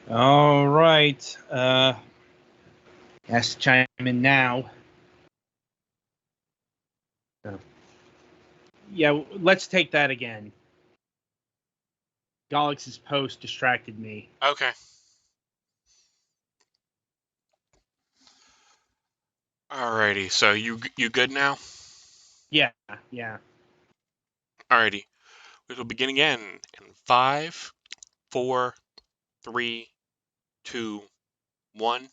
All right. Has to chime in now. Yeah, let's take that again. Golix's post distracted me. Okay. Alrighty, so you good now? Yeah. Alrighty. We will begin again in 5, 4, 3, 2, 1.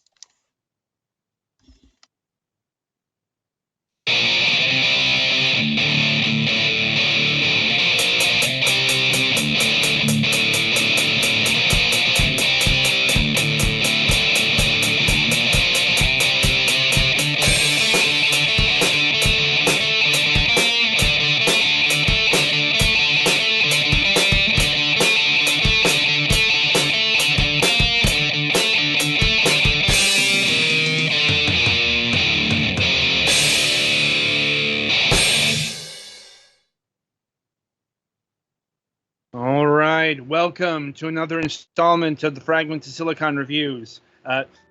All right. Welcome to another installment of the Fragments of Silicon reviews.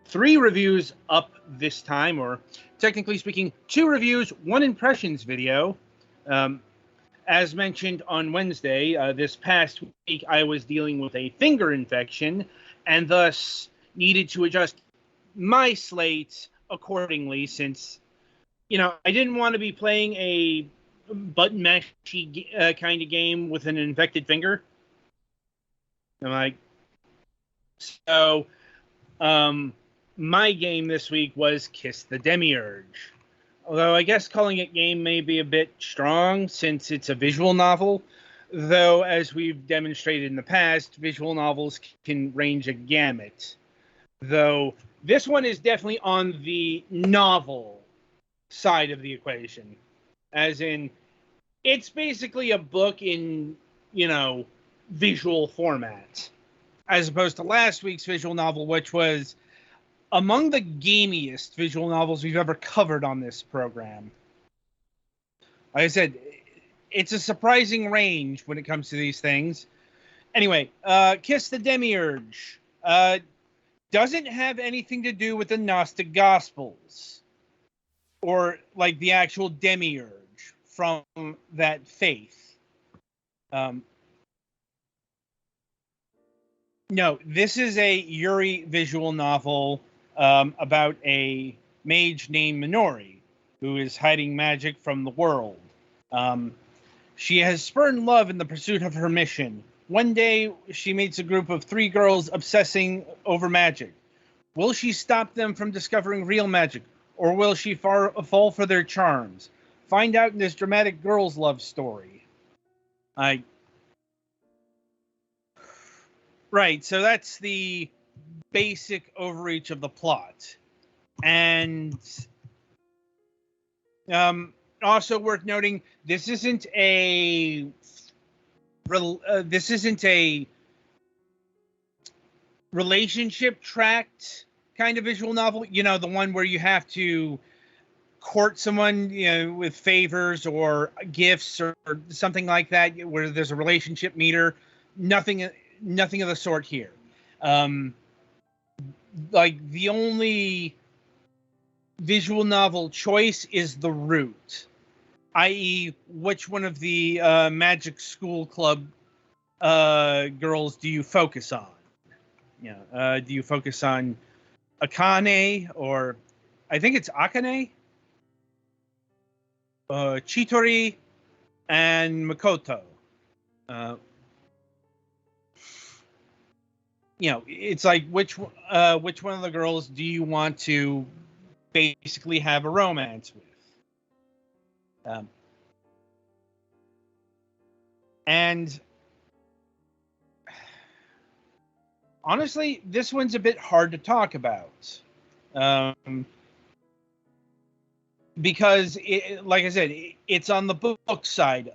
3 reviews up this time, or technically speaking, 2 reviews, 1 impressions video. As mentioned on Wednesday, this past week I was dealing with a finger infection and thus needed to adjust my slate accordingly since, I didn't want to be playing a button mashy kind of game with an infected finger. So my game this week was Kiss the Demiurge. Although I guess calling it game may be a bit strong since it's a visual novel, though as we've demonstrated in the past, visual novels can range a gamut. Though this one is definitely on the novel side of the equation. As in, it's basically a book in, visual format. As opposed to last week's visual novel, which was among the gamiest visual novels we've ever covered on this program. Like I said, it's a surprising range when it comes to these things. Anyway, Kiss the Demiurge doesn't have anything to do with the Gnostic Gospels or like the actual Demiurge from that faith. No, this is a Yuri visual novel about a mage named Minori who is hiding magic from the world. She has spurned love in the pursuit of her mission. One day, she meets a group of 3 girls obsessing over magic. Will she stop them from discovering real magic, or will she fall for their charms? Find out in this dramatic girls' love story. Right, so that's the basic overreach of the plot. And also worth noting, this isn't a relationship tracked kind of visual novel. The one where you have to court someone, with favors or gifts or something like that, where there's a relationship meter. Nothing of the sort here. Like the only visual novel choice is the route, i.e., which one of the Magic School Club girls do you focus on? Do you focus on Akane, or I think it's Akane, Chitori, and Makoto? It's like which one of the girls do you want to basically have a romance with? And honestly, this one's a bit hard to talk about. Because, like I said, it's on the book side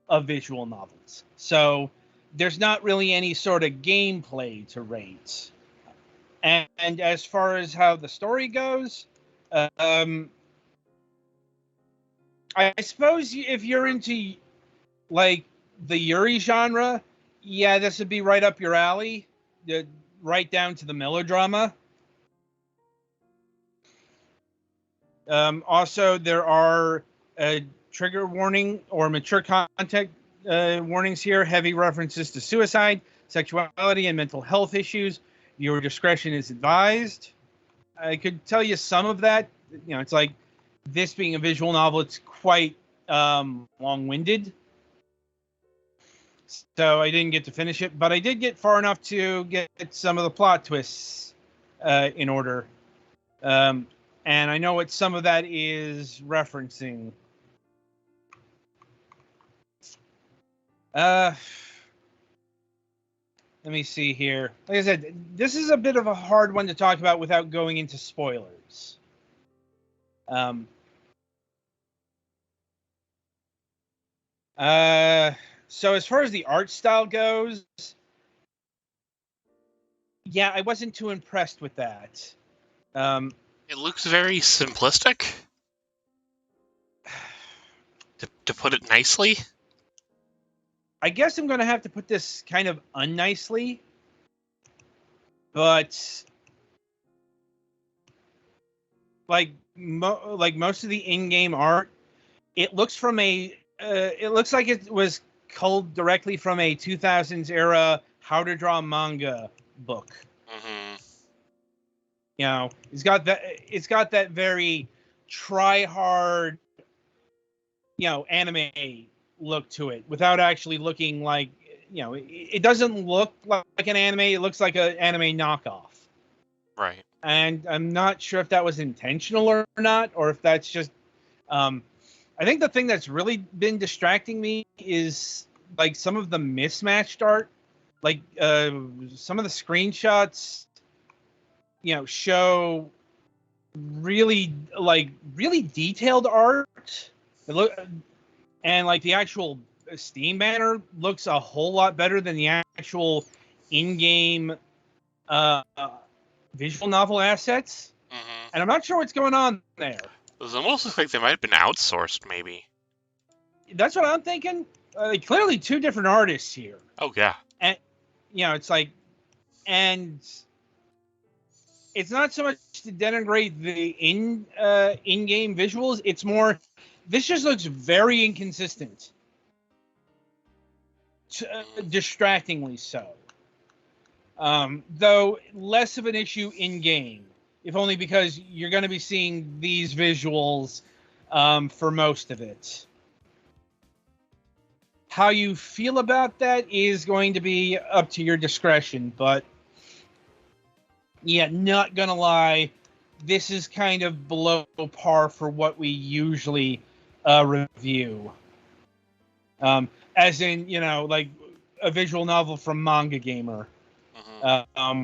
of visual novels. So there's not really any sort of gameplay to rate. And as far as how the story goes, I suppose if you're into like the Yuri genre, yeah, this would be right up your alley. right down to the melodrama. Also, there are trigger warning or mature content warnings here. Heavy references to suicide, sexuality, and mental health issues. Your discretion is advised. I could tell you some of that. You know, it's like this being a visual novel, it's quite long-winded. So I didn't get to finish it, but I did get far enough to get some of the plot twists in order. And I know what some of that is referencing. Let me see here. Like I said, this is a bit of a hard one to talk about without going into spoilers. So as far as the art style goes, yeah, I wasn't too impressed with that. It looks very simplistic, to put it nicely. I guess I'm going to have to put this kind of unnicely, but like most of the in-game art, it looks like it was culled directly from a 2000s era how to draw manga book. Mm-hmm. You know, it's got that very try hard, you know, anime look to it without actually looking like, you know, it doesn't look like an anime. It looks like an anime knockoff. Right. And I'm not sure if that was intentional or not, or if that's just, I think the thing that's really been distracting me is like some of the mismatched art, like some of the screenshots, you know, show really detailed art. And like the actual Steam banner looks a whole lot better than the actual in-game visual novel assets. Mm-hmm. And I'm not sure what's going on there. It almost looks like they might have been outsourced, maybe. That's what I'm thinking. Clearly, two different artists here. Oh yeah. And you know, it's like, and it's not so much to denigrate the in-game visuals. It's more, this just looks very inconsistent. Distractingly so. Though less of an issue in game, if only because you're going to be seeing these visuals for most of it. How you feel about that is going to be up to your discretion, but yeah, not gonna lie, this is kind of below par for what we usually review. As in, you know, like a visual novel from Manga Gamer. Mm-hmm.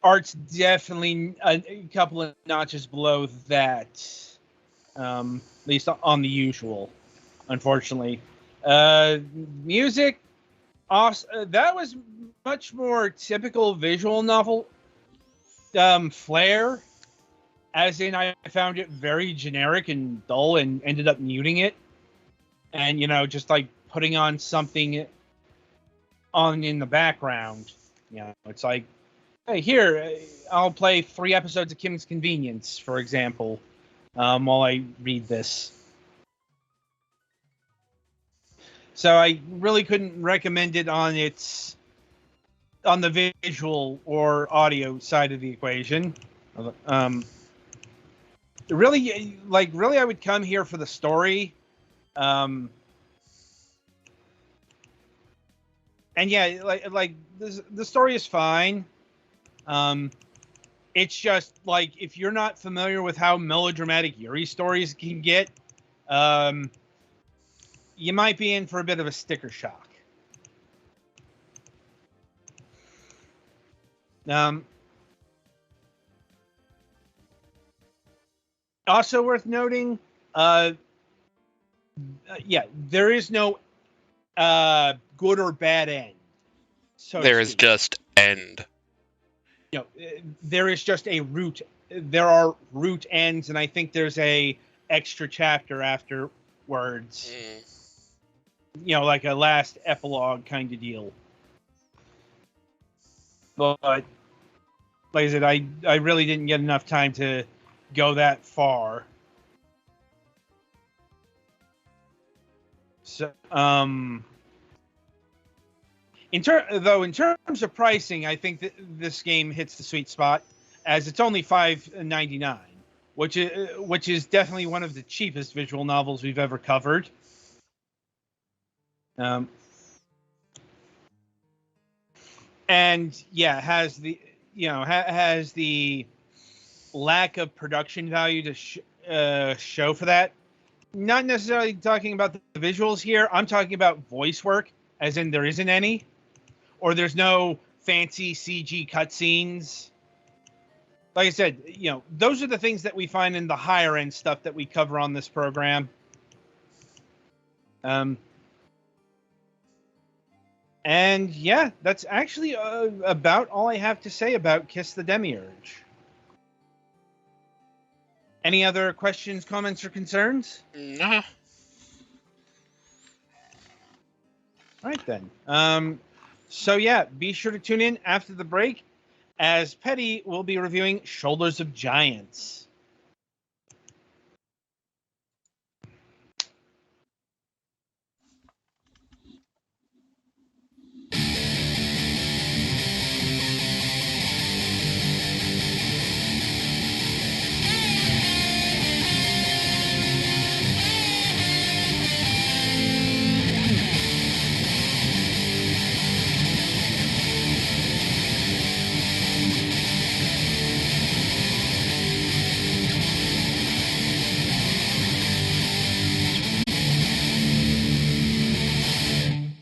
Art's definitely a couple of notches below that, at least on the usual, unfortunately. Music, that was much more typical visual novel flair, as in I found it very generic and dull and ended up muting it. And, you know, just like putting on something on in the background. You know, it's like, hey, here, I'll play 3 episodes of Kim's Convenience, for example, while I read this. So I really couldn't recommend it on the visual or audio side of the equation. Really, I would come here for the story. And yeah, like the story is fine. It's just like, if you're not familiar with how melodramatic Yuri stories can get, you might be in for a bit of a sticker shock. Also worth noting, yeah, there is no good or bad end. So There is just end. You know, there is just a root. There are root ends, and I think there's a extra chapter afterwards. You know, like a last epilogue kind of deal. But like I said, I really didn't get enough time to go that far. So, in terms of pricing, I think that this game hits the sweet spot, as it's only $5.99, which is definitely one of the cheapest visual novels we've ever covered. And yeah, has the has the lack of production value to show for that. Not necessarily talking about the visuals here. I'm talking about voice work, as in there isn't any, or there's no fancy CG cutscenes. Like I said, those are the things that we find in the higher end stuff that we cover on this program. And yeah, that's actually about all I have to say about Kiss the Demiurge. Any other questions, comments, or concerns? Nah. All right, then. So yeah, be sure to tune in after the break, as Petty will be reviewing Shoulders of Giants.